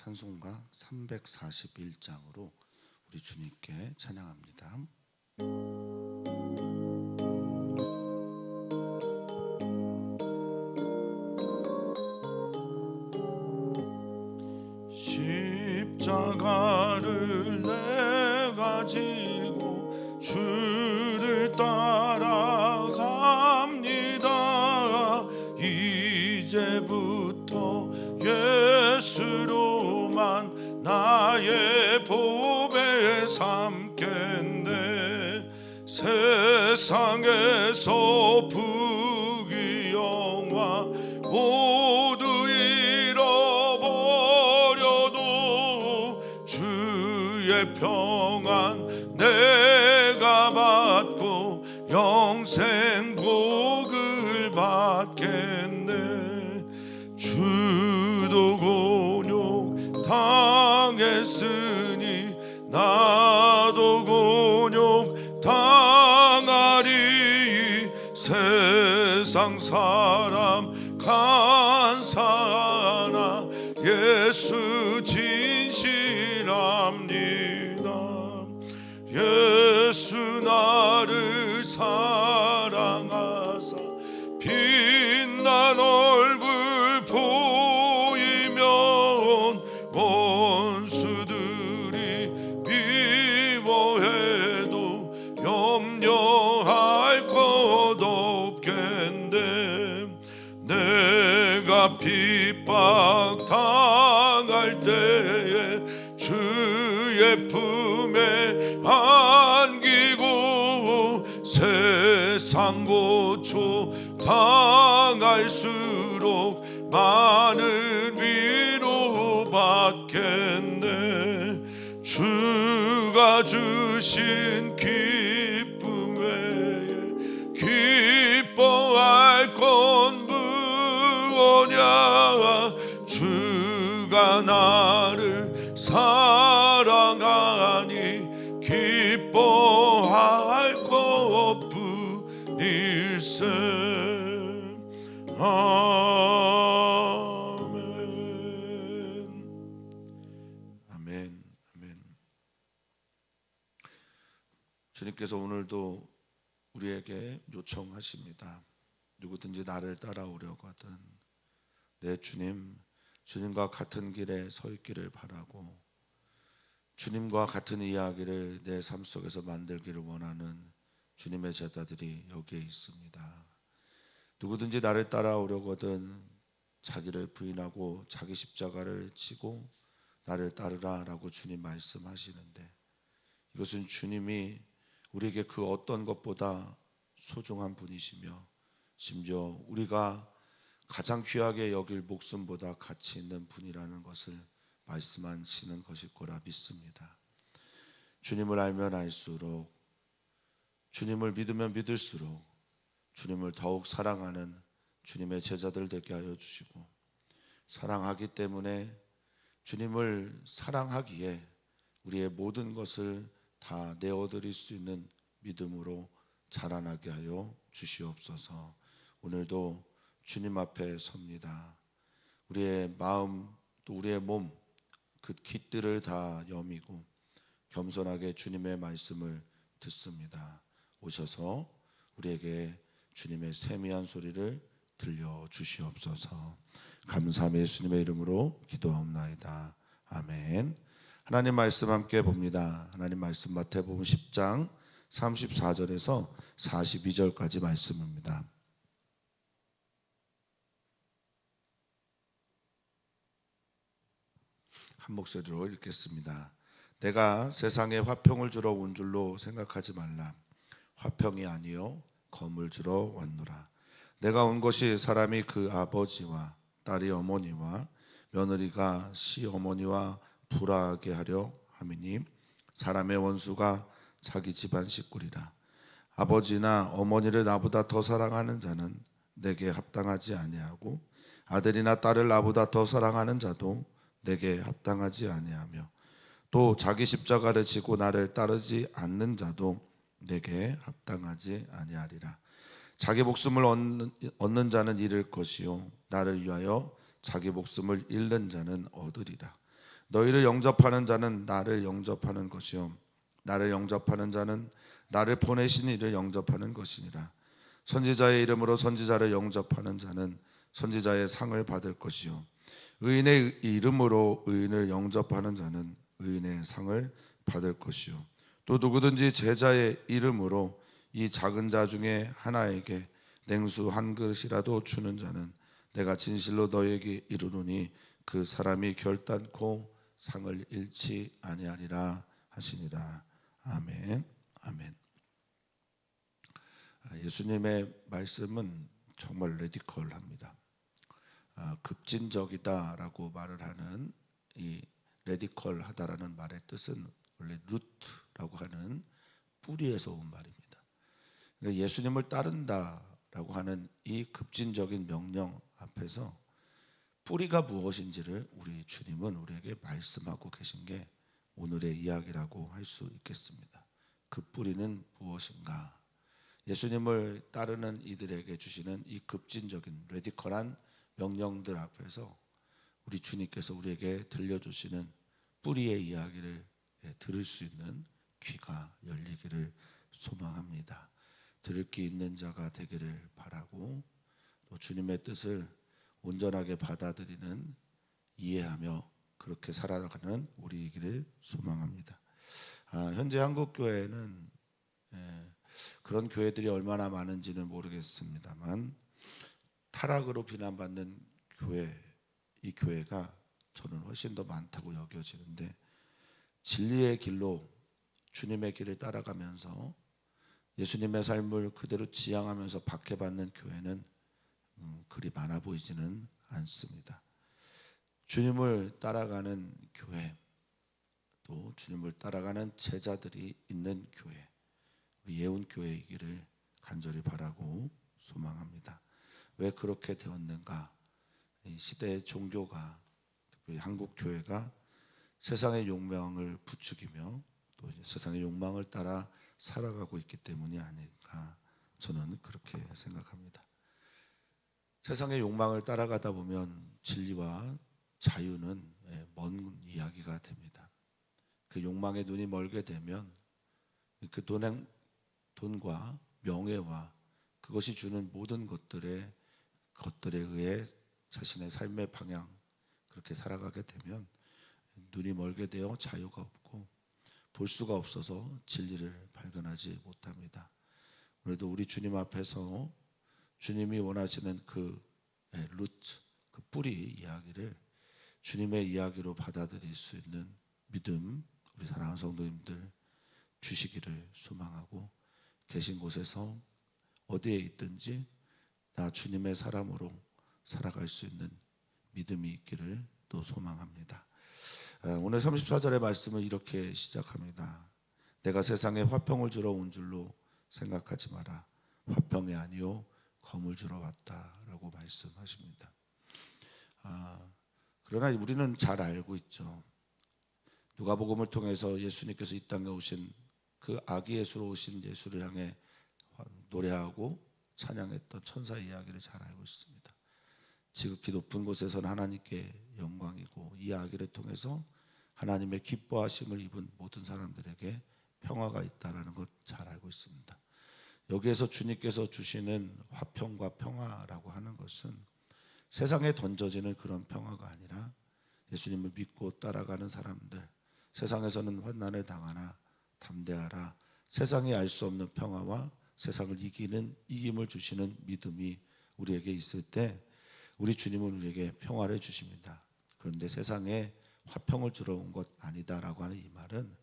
찬송가 341장으로 우리 주님께 찬양합니다. 십자가를 내가 지고 주를 따라갑니다. 이제부터 예수로만 나의 보배 삼겠네. 세상에서 부귀 영화 모두 잃어버려도 주의 평안 내가 받고 영생 복을 받겠네. 주도 곤욕 당했으니 나도 곤욕 당하리. 세상 사람 간사하나 예수 진실합니다. 예수 나를 사랑하사 빛난 얼굴 보이면 원수들이 미워해도 염려할 것 없겠네. 내가 핍박 당할 때에 주의 품에 안기고 세상 고초 당할수록 많은 위로 받겠네. 주가 주신 기쁨 외에 기뻐할 건 무엇냐. 주가 나를 사랑하니 기뻐할 것 뿐일세. 아멘. 아멘. 주님께서 오늘도 우리에게 요청하십니다. 누구든지 나를 따라오려고 하든 내 주님과 같은 길에 서 있기를 바라고 주님과 같은 이야기를 내 삶 속에서 만들기를 원하는 주님의 제자들이 여기에 있습니다. 누구든지 나를 따라오려거든 자기를 부인하고 자기 십자가를 지고 나를 따르라 라고 주님 말씀하시는데, 이것은 주님이 우리에게 그 어떤 것보다 소중한 분이시며 심지어 우리가 가장 귀하게 여길 목숨보다 가치 있는 분이라는 것을 말씀하시는 것일 거라 믿습니다. 주님을 알면 알수록, 주님을 믿으면 믿을수록 주님을 더욱 사랑하는 주님의 제자들 되게 하여 주시고, 사랑하기 때문에 주님을 사랑하기에 우리의 모든 것을 다 내어드릴 수 있는 믿음으로 자라나게 하여 주시옵소서. 오늘도 주님 앞에 섭니다. 우리의 마음 또 우리의 몸 그 깃들을 다 여미고 겸손하게 주님의 말씀을 듣습니다. 오셔서 우리에게 주님의 세미한 소리를 들려주시옵소서. 감사함 예수님의 이름으로 기도하옵나이다. 아멘. 하나님 말씀 함께 봅니다. 하나님 말씀 마태복음 10장 34절에서 42절까지 말씀입니다. 한 목소리로 읽겠습니다. 내가 세상에 화평을 주러 온 줄로 생각하지 말라. 화평이 아니요 검을 주러 왔노라. 내가 온 것이 사람이 그 아버지와 딸이 어머니와 며느리가 시어머니와 불화하게 하려 함이니 사람의 원수가 자기 집안 식구리라. 아버지나 어머니를 나보다 더 사랑하는 자는 내게 합당하지 아니하고 아들이나 딸을 나보다 더 사랑하는 자도 내게 합당하지 아니하며 또 자기 십자가를 지고 나를 따르지 않는 자도 내게 합당하지 아니하리라. 자기 목숨을 얻는 자는 잃을 것이요 나를 위하여 자기 목숨을 잃는 자는 얻으리라. 너희를 영접하는 자는 나를 영접하는 것이요 나를 영접하는 자는 나를 보내신 이를 영접하는 것이니라. 선지자의 이름으로 선지자를 영접하는 자는 선지자의 상을 받을 것이요 의인의 이름으로 의인을 영접하는 자는 의인의 상을 받을 것이요 또 누구든지 제자의 이름으로 이 작은 자 중에 하나에게 냉수 한 그릇이라도 주는 자는 내가 진실로 너에게 이르노니 그 사람이 결단코 상을 잃지 아니하리라 하시니라. 아멘. 아멘. 예수님의 말씀은 정말 레디컬합니다. 급진적이다라고 말을 하는 이 레디컬하다라는 말의 뜻은 원래 루트라고 하는 뿌리에서 온 말입니다. 그러니까 예수님을 따른다라고 하는 이 급진적인 명령 앞에서 뿌리가 무엇인지를 우리 주님은 우리에게 말씀하고 계신 게 오늘의 이야기라고 할 수 있겠습니다. 그 뿌리는 무엇인가? 예수님을 따르는 이들에게 주시는 이 급진적인 레디컬한 명령들 앞에서 우리 주님께서 우리에게 들려주시는 뿌리의 이야기를 들을 수 있는 귀가 열리기를 소망합니다. 들을 귀 있는 자가 되기를 바라고 또 주님의 뜻을 온전하게 받아들이는 이해하며 그렇게 살아가는 우리이기를 소망합니다. 현재 한국 교회는 그런 교회들이 얼마나 많은지는 모르겠습니다만 타락으로 비난받는 교회, 이 교회가 저는 훨씬 더 많다고 여겨지는데 진리의 길로 주님의 길을 따라가면서 예수님의 삶을 그대로 지향하면서 박해받는 교회는 그리 많아 보이지는 않습니다. 주님을 따라가는 교회, 또 주님을 따라가는 제자들이 있는 교회, 우리 예운교회이기를 간절히 바라고 소망합니다. 왜 그렇게 되었는가? 이 시대의 종교가, 특별히 한국 교회가 세상의 욕망을 부추기며 또 세상의 욕망을 따라 살아가고 있기 때문이 아닐까, 저는 그렇게 생각합니다. 세상의 욕망을 따라가다 보면 진리와 자유는 먼 이야기가 됩니다. 그 욕망에 눈이 멀게 되면 그 돈과 명예와 그것이 주는 모든 것들에 의해 자신의 삶의 방향 그렇게 살아가게 되면 눈이 멀게 되어 자유가 없고 볼 수가 없어서 진리를 발견하지 못합니다. 그래도 우리 주님 앞에서 주님이 원하시는 그 루트, 그 뿌리 이야기를 주님의 이야기로 받아들일 수 있는 믿음, 우리 사랑하는 성도님들 주시기를 소망하고, 계신 곳에서 어디에 있든지 나 주님의 사람으로 살아갈 수 있는 믿음이 있기를 또 소망합니다. 오늘 34절의 말씀을 이렇게 시작합니다. 내가 세상에 화평을 주러 온 줄로 생각하지 마라. 화평이 아니요 검을 주러 왔다라고 말씀하십니다. 그러나 우리는 잘 알고 있죠. 누가복음을 통해서 예수님께서 이 땅에 오신 그 아기 예수로 오신 예수를 향해 노래하고 찬양했던 천사 이야기를 잘 알고 있습니다. 지극히 높은 곳에서는 하나님께 영광이고 이 아기를 통해서 하나님의 기뻐하심을 입은 모든 사람들에게 평화가 있다는 것 잘 알고 있습니다. 여기에서 주님께서 주시는 화평과 평화라고 하는 것은 세상에 던져지는 그런 평화가 아니라 예수님을 믿고 따라가는 사람들, 세상에서는 환난을 당하나 담대하라, 세상이 알 수 없는 평화와 세상을 이기는 이김을 주시는 믿음이 우리에게 있을 때 우리 주님은 우리에게 평화를 주십니다. 그런데 세상에 화평을 주러 온 것 아니다라고 하는 이 말은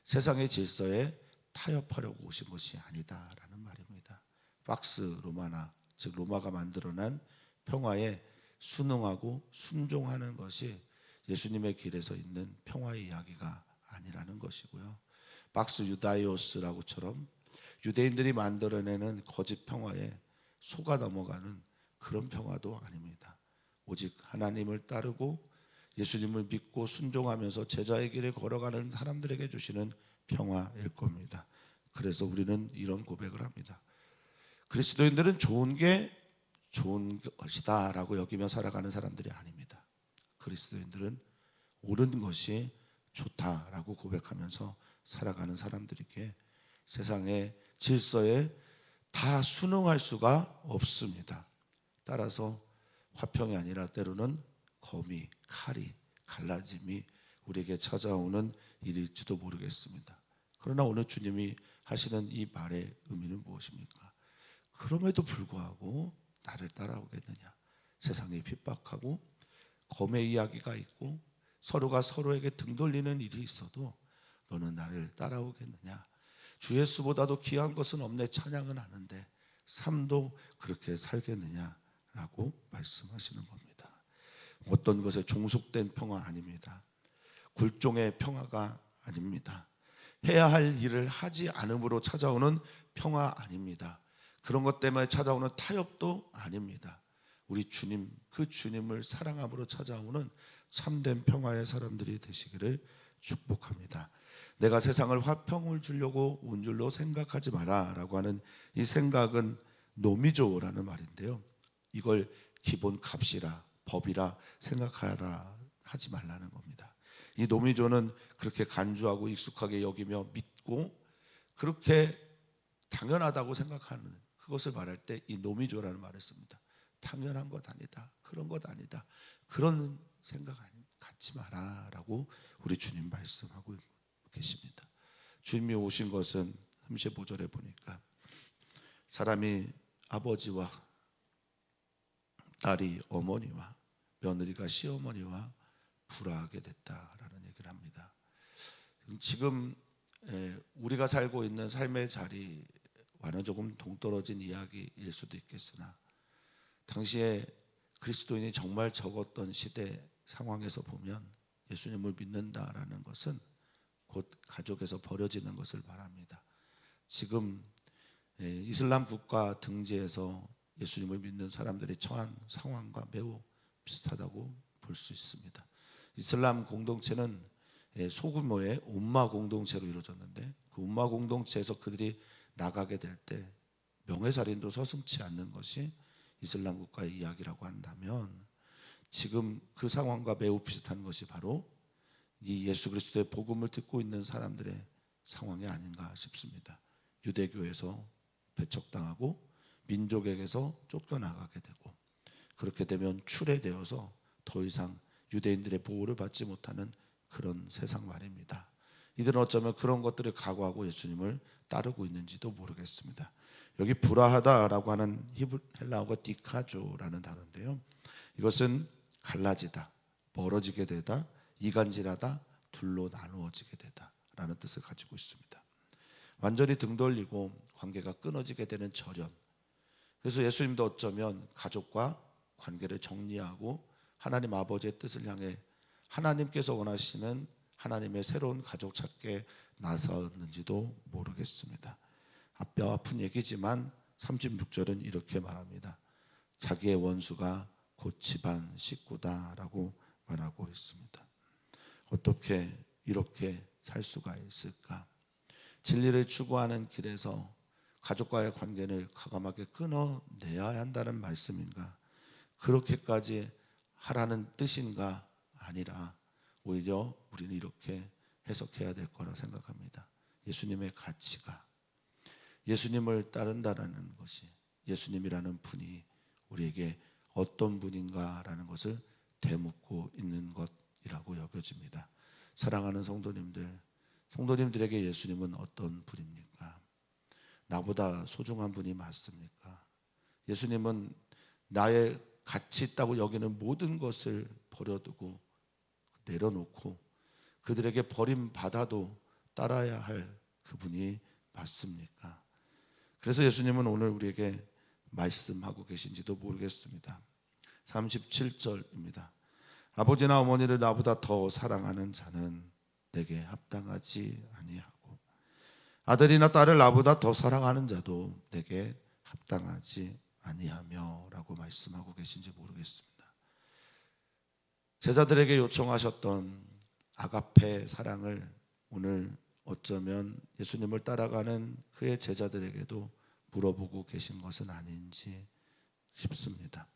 세상의 질서에 타협하려고 오신 것이 아니다라는 말입니다. 팍스 로마나, 즉 로마가 만들어낸 평화에 순응하고 순종하는 것이 예수님의 길에서 있는 평화의 이야기가 아니라는 것이고요. 박스 유다이오스라고처럼 유대인들이 만들어내는 거짓 평화에 속아 넘어가는 그런 평화도 아닙니다. 오직 하나님을 따르고 예수님을 믿고 순종하면서 제자의 길을 걸어가는 사람들에게 주시는 평화일 겁니다. 그래서 우리는 이런 고백을 합니다. 그리스도인들은 좋은 것이다 라고 여기며 살아가는 사람들이 아닙니다. 그리스도인들은 옳은 것이 좋다라고 고백하면서 살아가는 사람들에게 세상의 질서에 다 순응할 수가 없습니다. 따라서 화평이 아니라 때로는 검이, 칼이, 갈라짐이 우리에게 찾아오는 일일지도 모르겠습니다. 그러나 오늘 주님이 하시는 이 말의 의미는 무엇입니까? 그럼에도 불구하고 나를 따라오겠느냐? 세상이 핍박하고 검의 이야기가 있고 서로가 서로에게 등 돌리는 일이 있어도 너는 나를 따라오겠느냐? 주 예수보다도 귀한 것은 없네 찬양은 하는데 삶도 그렇게 살겠느냐라고 말씀하시는 겁니다. 어떤 것에 종속된 평화 아닙니다. 굴종의 평화가 아닙니다. 해야 할 일을 하지 않음으로 찾아오는 평화 아닙니다. 그런 것 때문에 찾아오는 타협도 아닙니다. 우리 주님, 그 주님을 사랑함으로 찾아오는 참된 평화의 사람들이 되시기를 축복합니다. 내가 세상을 화평을 주려고 온 줄로 생각하지 마라 라고 하는 이 생각은 노미조라는 말인데요, 이걸 기본 값이라 법이라 생각하라 하지 말라는 겁니다. 이 노미조는 그렇게 간주하고 익숙하게 여기며 믿고 그렇게 당연하다고 생각하는 그것을 말할 때 이 노미조라는 말을 씁니다. 당연한 것 아니다, 그런 것 아니다, 그런 생각 갖지 마라 라고 우리 주님 말씀하고 계십니다. 주님이 오신 것은 35절에 보니까 사람이 아버지와 딸이 어머니와 며느리가 시어머니와 불화하게 됐다라는 얘기를 합니다. 지금 우리가 살고 있는 삶의 자리와는 조금 동떨어진 이야기일 수도 있겠으나 당시에 그리스도인이 정말 적었던 시대 상황에서 보면 예수님을 믿는다라는 것은 곧 가족에서 버려지는 것을 말합니다. 지금 이슬람 국가 등지에서 예수님을 믿는 사람들이 처한 상황과 매우 비슷하다고 볼 수 있습니다. 이슬람 공동체는 소규모의 옴마 공동체로 이루어졌는데 그 옴마 공동체에서 그들이 나가게 될 때 명예살인도 서슴지 않는 것이 이슬람 국가의 이야기라고 한다면 지금 그 상황과 매우 비슷한 것이 바로 이 예수 그리스도의 복음을 듣고 있는 사람들의 상황이 아닌가 싶습니다. 유대교에서 배척당하고 민족에게서 쫓겨나가게 되고 그렇게 되면 추례되어서 더 이상 유대인들의 보호를 받지 못하는 그런 세상 말입니다. 이들은 어쩌면 그런 것들을 각오하고 예수님을 따르고 있는지도 모르겠습니다. 여기 불화하다라고 하는 헬라어가 디카조라는 단어인데요, 이것은 갈라지다, 멀어지게 되다, 이간질하다, 둘로 나누어지게 되다라는 뜻을 가지고 있습니다. 완전히 등 돌리고 관계가 끊어지게 되는 절연. 그래서 예수님도 어쩌면 가족과 관계를 정리하고 하나님 아버지의 뜻을 향해 하나님께서 원하시는 하나님의 새로운 가족 찾기에 나섰는지도 모르겠습니다. 뼈 아픈 얘기지만 36절은 이렇게 말합니다. 자기의 원수가 곧 집안 식구다라고 말하고 있습니다. 어떻게 이렇게 살 수가 있을까? 진리를 추구하는 길에서 가족과의 관계를 과감하게 끊어내야 한다는 말씀인가? 그렇게까지 하라는 뜻인가? 아니라 오히려 우리는 이렇게 해석해야 될 거라 생각합니다. 예수님의 가치가, 예수님을 따른다라는 것이, 예수님이라는 분이 우리에게 어떤 분인가라는 것을 되묻고 있는 것이라고 여겨집니다. 사랑하는 성도님들에게 예수님은 어떤 분입니까? 나보다 소중한 분이 맞습니까? 예수님은 나의 가치 있다고 여기는 모든 것을 버려두고 내려놓고 그들에게 버림받아도 따라야 할 그분이 맞습니까? 그래서 예수님은 오늘 우리에게 말씀하고 계신지도 모르겠습니다. 37절입니다. 아버지나 어머니를 나보다 더 사랑하는 자는 내게 합당하지 아니하고 아들이나 딸을 나보다 더 사랑하는 자도 내게 합당하지 아니하며 라고 말씀하고 계신지 모르겠습니다. 제자들에게 요청하셨던 아가페 사랑을 오늘 어쩌면 예수님을 따라가는 그의 제자들에게도 물어보고 계신 것은 아닌지 싶습니다.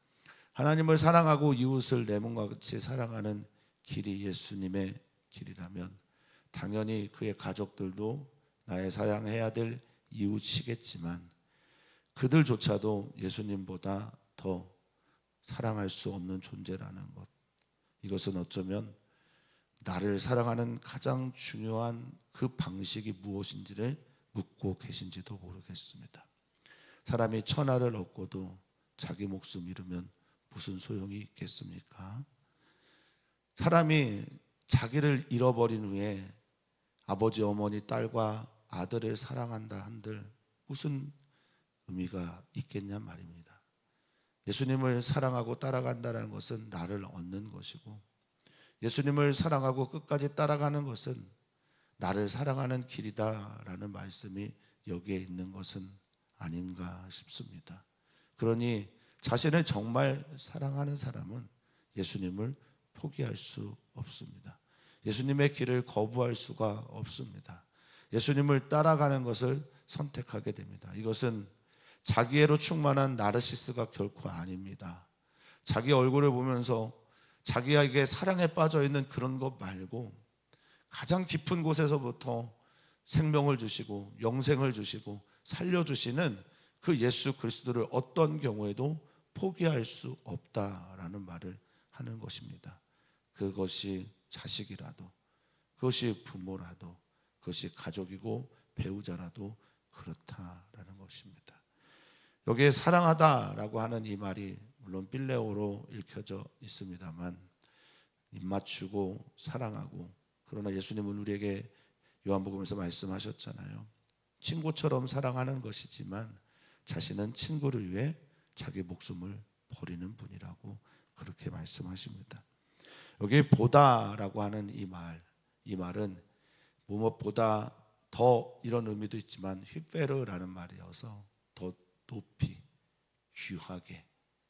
하나님을 사랑하고 이웃을 내 몸과 같이 사랑하는 길이 예수님의 길이라면 당연히 그의 가족들도 나의 사랑해야 될 이웃이겠지만 그들조차도 예수님보다 더 사랑할 수 없는 존재라는 것, 이것은 어쩌면 나를 사랑하는 가장 중요한 그 방식이 무엇인지를 묻고 계신지도 모르겠습니다. 사람이 천하를 얻고도 자기 목숨 잃으면 무슨 소용이 있겠습니까? 사람이 자기를 잃어버린 후에 아버지, 어머니, 딸과 아들을 사랑한다 한들 무슨 의미가 있겠냐 말입니다. 예수님을 사랑하고 따라간다는 것은 나를 얻는 것이고, 예수님을 사랑하고 끝까지 따라가는 것은 나를 사랑하는 길이다라는 말씀이 여기에 있는 것은 아닌가 싶습니다. 그러니 자신을 정말 사랑하는 사람은 예수님을 포기할 수 없습니다. 예수님의 길을 거부할 수가 없습니다. 예수님을 따라가는 것을 선택하게 됩니다. 이것은 자기애로 충만한 나르시스가 결코 아닙니다. 자기 얼굴을 보면서 자기에게 사랑에 빠져 있는 그런 것 말고 가장 깊은 곳에서부터 생명을 주시고 영생을 주시고 살려주시는 그 예수 그리스도를 어떤 경우에도 포기할 수 없다라는 말을 하는 것입니다. 그것이 자식이라도, 그것이 부모라도, 그것이 가족이고 배우자라도 그렇다라는 것입니다. 여기에 사랑하다라고 하는 이 말이 물론 빌레오로 읽혀져 있습니다만 입맞추고 사랑하고, 그러나 예수님은 우리에게 요한복음에서 말씀하셨잖아요. 친구처럼 사랑하는 것이지만 자신은 친구를 위해 자기 목숨을 버리는 분이라고 그렇게 말씀하십니다. 여기 보다라고 하는 이 말은 무엇보다 더 이런 의미도 있지만 휘페르라는 말이어서 더 높이, 귀하게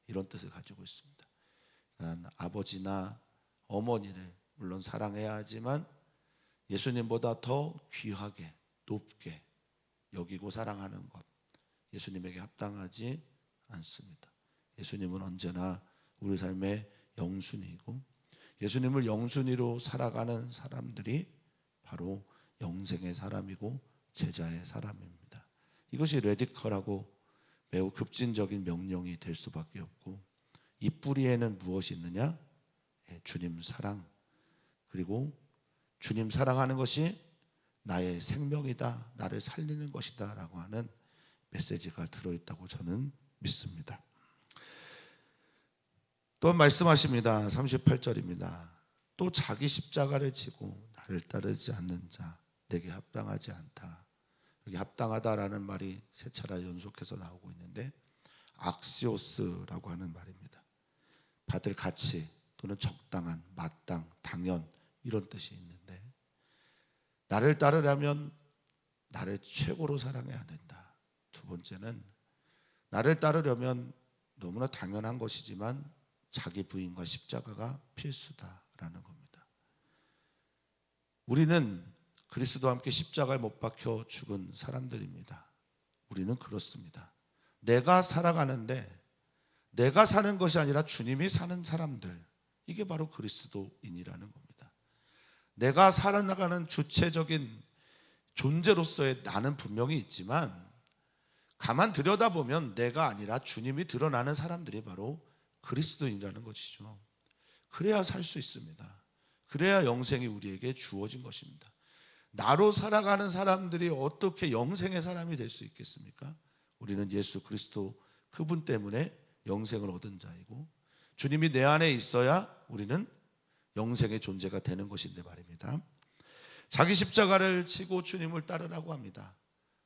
이런 뜻을 가지고 있습니다. 그러니까 아버지나 어머니를 물론 사랑해야 하지만 예수님보다 더 귀하게, 높게 여기고 사랑하는 것, 예수님에게 합당하지 않습니다. 예수님은 언제나 우리 삶의 영순이고, 예수님을 영순이로 살아가는 사람들이 바로 영생의 사람이고 제자의 사람입니다. 이것이 레디컬하고 매우 급진적인 명령이 될 수밖에 없고, 이 뿌리에는 무엇이 있느냐? 주님 사랑, 그리고 주님 사랑하는 것이 나의 생명이다, 나를 살리는 것이다 라고 하는 메시지가 들어있다고 저는 믿습니다. 또 말씀하십니다. 38절입니다. 또 자기 십자가를 지고 나를 따르지 않는 자 내게 합당하지 않다. 여기 합당하다라는 말이 세 차례 연속해서 나오고 있는데 악시오스라고 하는 말입니다. 받을 가치 또는 적당한, 마땅, 당연 이런 뜻이 있는데, 나를 따르려면 나를 최고로 사랑해야 된다. 두 번째는 나를 따르려면 너무나 당연한 것이지만 자기 부인과 십자가가 필수다라는 겁니다. 우리는 그리스도와 함께 십자가에 못 박혀 죽은 사람들입니다. 우리는 그렇습니다. 내가 살아가는데 내가 사는 것이 아니라 주님이 사는 사람들, 이게 바로 그리스도인이라는 겁니다. 내가 살아나가는 주체적인 존재로서의 나는 분명히 있지만 가만 들여다보면 내가 아니라 주님이 드러나는 사람들이 바로 그리스도인이라는 것이죠. 그래야 살 수 있습니다. 그래야 영생이 우리에게 주어진 것입니다. 나로 살아가는 사람들이 어떻게 영생의 사람이 될 수 있겠습니까? 우리는 예수 그리스도 그분 때문에 영생을 얻은 자이고, 주님이 내 안에 있어야 우리는 영생의 존재가 되는 것인데 말입니다. 자기 십자가를 지고 주님을 따르라고 합니다.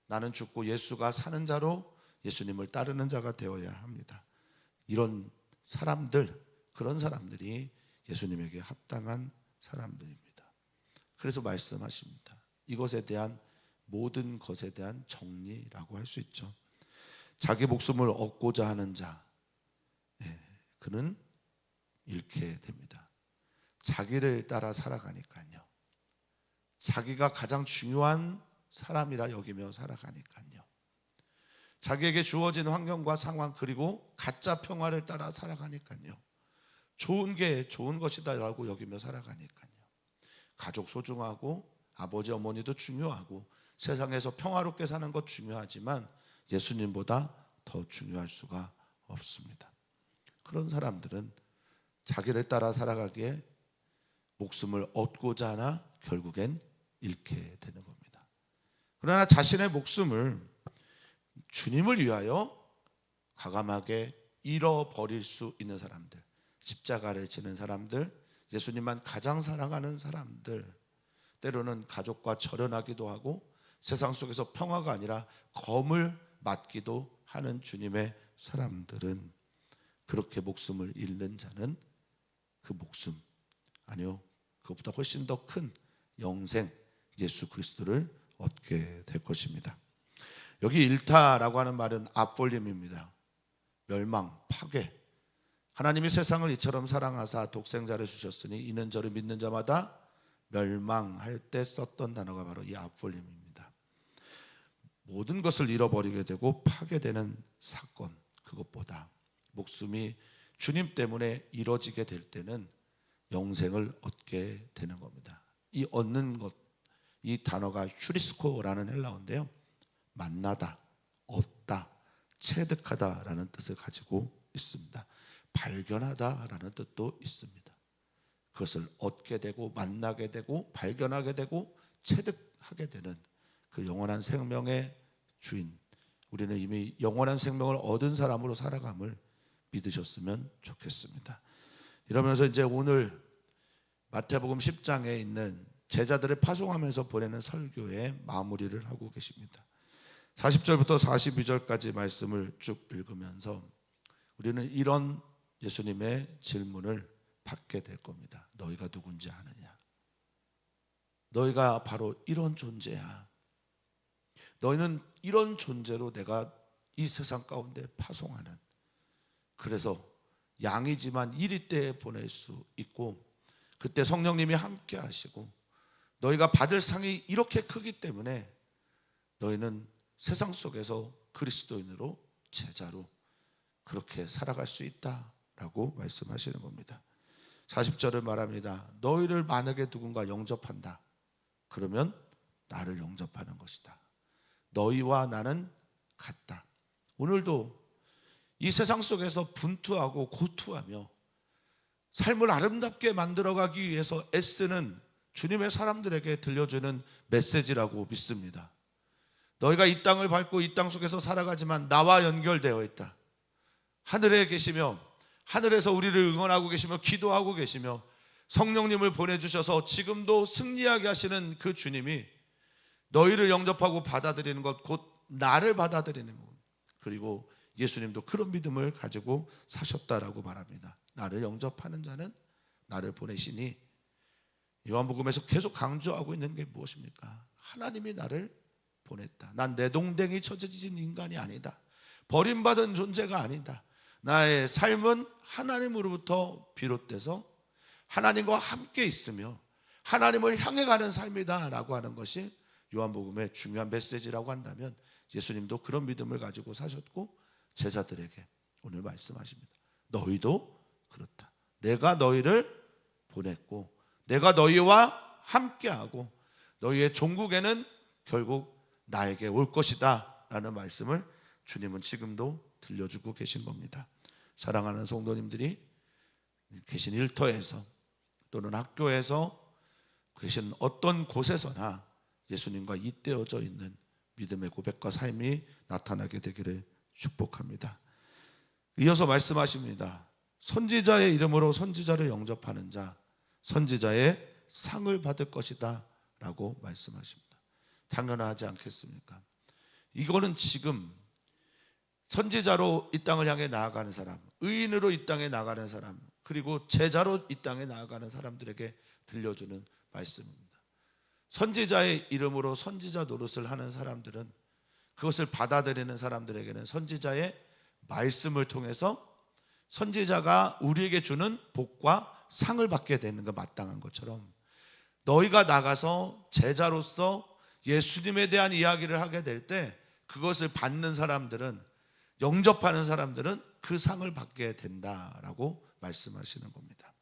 나는 죽고 예수가 사는 자로 예수님을 따르는 자가 되어야 합니다. 이런 사람들, 그런 사람들이 예수님에게 합당한 사람들입니다. 그래서 말씀하십니다. 이것에 대한 모든 것에 대한 정리라고 할 수 있죠. 자기 목숨을 얻고자 하는 자, 그는 잃게 됩니다. 자기를 따라 살아가니까요. 자기가 가장 중요한 사람이라 여기며 살아가니까요. 자기에게 주어진 환경과 상황, 그리고 가짜 평화를 따라 살아가니까요. 좋은 게 좋은 것이다라고 여기며 살아가니까요. 가족 소중하고 아버지 어머니도 중요하고 세상에서 평화롭게 사는 것 중요하지만 예수님보다 더 중요할 수가 없습니다. 그런 사람들은 자기를 따라 살아가기에 목숨을 얻고자 하나 결국엔 잃게 되는 겁니다. 그러나 자신의 목숨을 주님을 위하여 과감하게 잃어버릴 수 있는 사람들, 십자가를 지는 사람들, 예수님만 가장 사랑하는 사람들, 때로는 가족과 절연하기도 하고 세상 속에서 평화가 아니라 검을 맞기도 하는 주님의 사람들은, 그렇게 목숨을 잃는 자는 그 목숨, 아니요, 그것보다 훨씬 더 큰 영생 예수 그리스도를 얻게 될 것입니다. 여기 일타라고 하는 말은 압볼림입니다. 멸망, 파괴. 하나님이 세상을 이처럼 사랑하사 독생자를 주셨으니 이는 저를 믿는 자마다 멸망할 때 썼던 단어가 바로 이 압볼림입니다. 모든 것을 잃어버리게 되고 파괴되는 사건, 그것보다 목숨이 주님 때문에 이뤄지게 될 때는 영생을 얻게 되는 겁니다. 이 얻는 것, 이 단어가 휴리스코라는 헬라어인데요, 만나다, 얻다, 체득하다라는 뜻을 가지고 있습니다. 발견하다라는 뜻도 있습니다. 그것을 얻게 되고 만나게 되고 발견하게 되고 체득하게 되는 그 영원한 생명의 주인, 우리는 이미 영원한 생명을 얻은 사람으로 살아감을 믿으셨으면 좋겠습니다. 이러면서 이제 오늘 마태복음 10장에 있는 제자들을 파송하면서 보내는 설교의 마무리를 하고 계십니다. 40절부터 42절까지 말씀을 쭉 읽으면서 우리는 이런 예수님의 질문을 받게 될 겁니다. 너희가 누군지 아느냐? 너희가 바로 이런 존재야. 너희는 이런 존재로 내가 이 세상 가운데 파송하는, 그래서 양이지만 이리 때에 보낼 수 있고 그때 성령님이 함께 하시고 너희가 받을 상이 이렇게 크기 때문에 너희는 세상 속에서 그리스도인으로 제자로 그렇게 살아갈 수 있다라고 말씀하시는 겁니다. 40절을 말합니다. 너희를 만약에 누군가 영접한다, 그러면 나를 영접하는 것이다. 너희와 나는 같다. 오늘도 이 세상 속에서 분투하고 고투하며 삶을 아름답게 만들어가기 위해서 애쓰는 주님의 사람들에게 들려주는 메시지라고 믿습니다. 너희가 이 땅을 밟고 이 땅 속에서 살아가지만 나와 연결되어 있다. 하늘에 계시며 하늘에서 우리를 응원하고 계시며 기도하고 계시며 성령님을 보내주셔서 지금도 승리하게 하시는 그 주님이 너희를 영접하고 받아들이는 것, 곧 나를 받아들이는 것, 그리고 예수님도 그런 믿음을 가지고 사셨다라고 말합니다. 나를 영접하는 자는 나를 보내시니, 요한복음에서 계속 강조하고 있는 게 무엇입니까? 하나님이 나를 보냈다. 난 내동댕이 쳐져진 인간이 아니다. 버림받은 존재가 아니다. 나의 삶은 하나님으로부터 비롯돼서 하나님과 함께 있으며 하나님을 향해 가는 삶이다 라고 하는 것이 요한복음의 중요한 메시지라고 한다면, 예수님도 그런 믿음을 가지고 사셨고 제자들에게 오늘 말씀하십니다. 너희도 그렇다. 내가 너희를 보냈고 내가 너희와 함께하고 너희의 종국에는 결국 나에게 올 것이다 라는 말씀을 주님은 지금도 들려주고 계신 겁니다. 사랑하는 성도님들이 계신 일터에서 또는 학교에서 계신 어떤 곳에서나 예수님과 잇대어져 있는 믿음의 고백과 삶이 나타나게 되기를 축복합니다. 이어서 말씀하십니다. 선지자의 이름으로 선지자를 영접하는 자, 선지자의 상을 받을 것이다 라고 말씀하십니다. 당연하지 않겠습니까? 이거는 지금 선지자로 이 땅을 향해 나아가는 사람, 의인으로 이 땅에 나가는 사람, 그리고 제자로 이 땅에 나아가는 사람들에게 들려주는 말씀입니다. 선지자의 이름으로 선지자 노릇을 하는 사람들은, 그것을 받아들이는 사람들에게는 선지자의 말씀을 통해서 선지자가 우리에게 주는 복과 상을 받게 되는 것 마땅한 것처럼, 너희가 나가서 제자로서 예수님에 대한 이야기를 하게 될 때 그것을 받는 사람들은, 영접하는 사람들은 그 상을 받게 된다라고 말씀하시는 겁니다.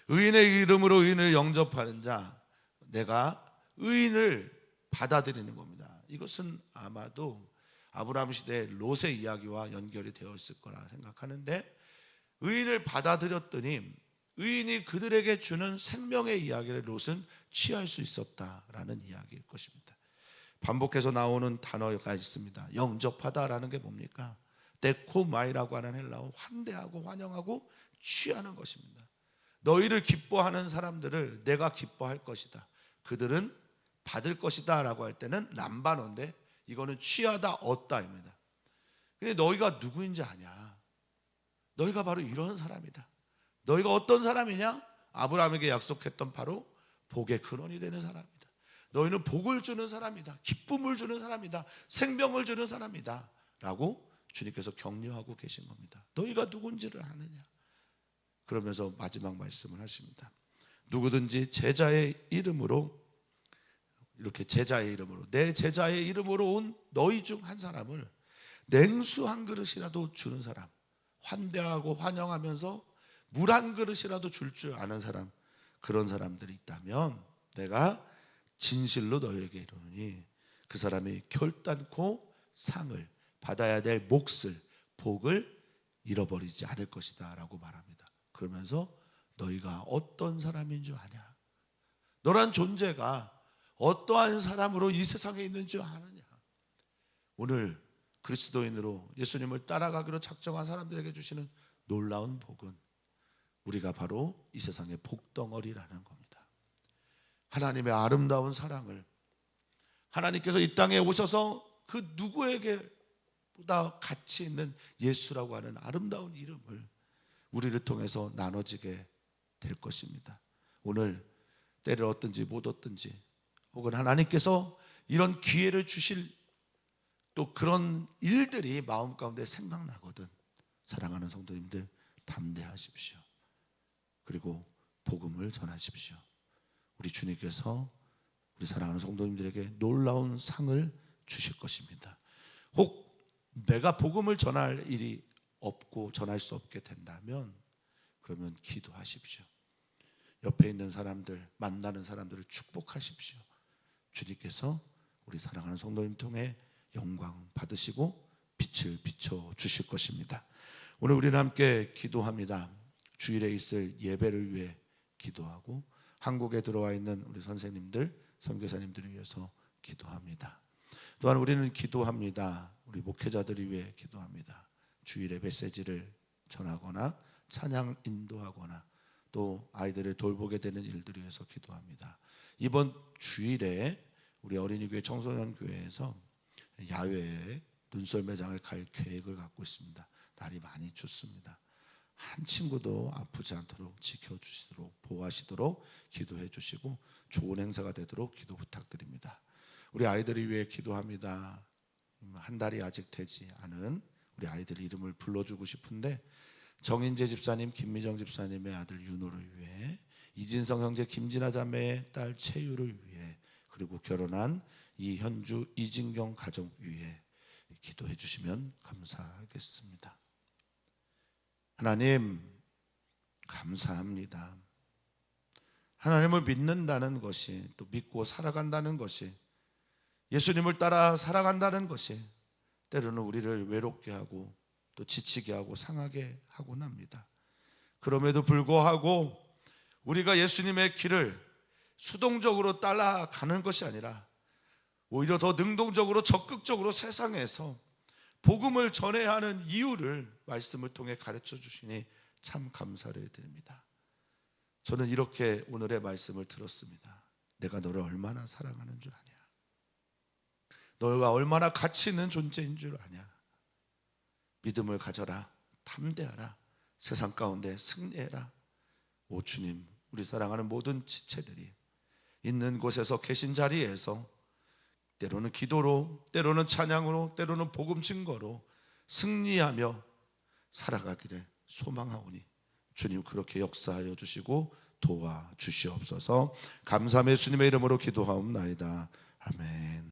의인의 이름으로 의인을 영접하는 자, 내가 의인을 받아들이는 겁니다. 이것은 아마도 아브라함 시대 롯의 이야기와 연결이 되어 있을 거라 생각하는데, 의인을 받아들였더니 의인이 그들에게 주는 생명의 이야기를 롯은 취할 수 있었다라는 이야기일 것입니다. 반복해서 나오는 단어가 있습니다. 영접하다라는 게 뭡니까? 데코마이라고 하는 헬라어, 환대하고 환영하고 취하는 것입니다. 너희를 기뻐하는 사람들을 내가 기뻐할 것이다, 그들은 받을 것이다 라고 할 때는 람바노인데, 이거는 취하다 얻다입니다. 근데 너희가 누구인지 아냐? 너희가 바로 이런 사람이다. 너희가 어떤 사람이냐? 아브라함에게 약속했던 바로 복의 근원이 되는 사람이다. 너희는 복을 주는 사람이다, 기쁨을 주는 사람이다, 생명을 주는 사람이다 라고 주님께서 격려하고 계신 겁니다. 너희가 누군지를 아느냐? 그러면서 마지막 말씀을 하십니다. 누구든지 제자의 이름으로, 이렇게 제자의 이름으로, 내 제자의 이름으로 온 너희 중 한 사람을 냉수 한 그릇이라도 주는 사람, 환대하고 환영하면서 물 한 그릇이라도 줄 줄 아는 사람, 그런 사람들이 있다면 내가 진실로 너희에게 이르노니 그 사람이 결단코 상을 받아야 될 몫을, 복을 잃어버리지 않을 것이다 라고 말합니다. 그러면서 너희가 어떤 사람인 줄 아냐? 너란 존재가 어떠한 사람으로 이 세상에 있는 줄 아느냐? 오늘 그리스도인으로 예수님을 따라가기로 작정한 사람들에게 주시는 놀라운 복은 우리가 바로 이 세상의 복덩어리라는 겁니다. 하나님의 아름다운 사랑을, 하나님께서 이 땅에 오셔서 그 누구에게보다 가치 있는 예수라고 하는 아름다운 이름을 우리를 통해서 나눠지게 될 것입니다. 오늘 때를 얻든지 못 얻든지, 혹은 하나님께서 이런 기회를 주실 또 그런 일들이 마음 가운데 생각나거든, 사랑하는 성도님들 담대하십시오. 그리고 복음을 전하십시오. 우리 주님께서 우리 사랑하는 성도님들에게 놀라운 상을 주실 것입니다. 혹 내가 복음을 전할 일이 없고 전할 수 없게 된다면, 그러면 기도하십시오. 옆에 있는 사람들, 만나는 사람들을 축복하십시오. 주님께서 우리 사랑하는 성도님 통해 영광 받으시고 빛을 비춰 주실 것입니다. 오늘 우리는 함께 기도합니다. 주일에 있을 예배를 위해 기도하고, 한국에 들어와 있는 우리 선생님들, 선교사님들을 위해서 기도합니다. 또한 우리는 기도합니다. 우리 목회자들을 위해 기도합니다. 주일에 메시지를 전하거나 찬양 인도하거나 또 아이들을 돌보게 되는 일들을 위해서 기도합니다. 이번 주일에 우리 어린이교회 청소년교회에서 야외에 눈썰 매장을 갈 계획을 갖고 있습니다. 날이 많이 춥습니다. 한 친구도 아프지 않도록 지켜주시도록, 보호하시도록 기도해 주시고 좋은 행사가 되도록 기도 부탁드립니다. 우리 아이들을 위해 기도합니다. 한 달이 아직 되지 않은 우리 아이들 이름을 불러주고 싶은데, 정인재 집사님, 김미정 집사님의 아들 윤호를 위해, 이진성 형제 김진아 자매의 딸 채유를 위해, 그리고 결혼한 이현주 이진경 가족 위해 기도해 주시면 감사하겠습니다. 하나님 감사합니다. 하나님을 믿는다는 것이, 또 믿고 살아간다는 것이, 예수님을 따라 살아간다는 것이 때로는 우리를 외롭게 하고 또 지치게 하고 상하게 하곤 합니다. 그럼에도 불구하고 우리가 예수님의 길을 수동적으로 따라가는 것이 아니라 오히려 더 능동적으로 적극적으로 세상에서 복음을 전해야 하는 이유를 말씀을 통해 가르쳐 주시니 참 감사를 드립니다. 저는 이렇게 오늘의 말씀을 들었습니다. 내가 너를 얼마나 사랑하는 줄 아냐? 너가 얼마나 가치 있는 존재인 줄 아냐? 믿음을 가져라, 담대하라, 세상 가운데 승리해라. 오 주님, 우리 사랑하는 모든 지체들이 있는 곳에서, 계신 자리에서 때로는 기도로, 때로는 찬양으로, 때로는 복음 증거로 승리하며 살아가기를 소망하오니 주님 그렇게 역사하여 주시고 도와주시옵소서. 감사함의 예수님의 이름으로 기도하옵나이다. 아멘.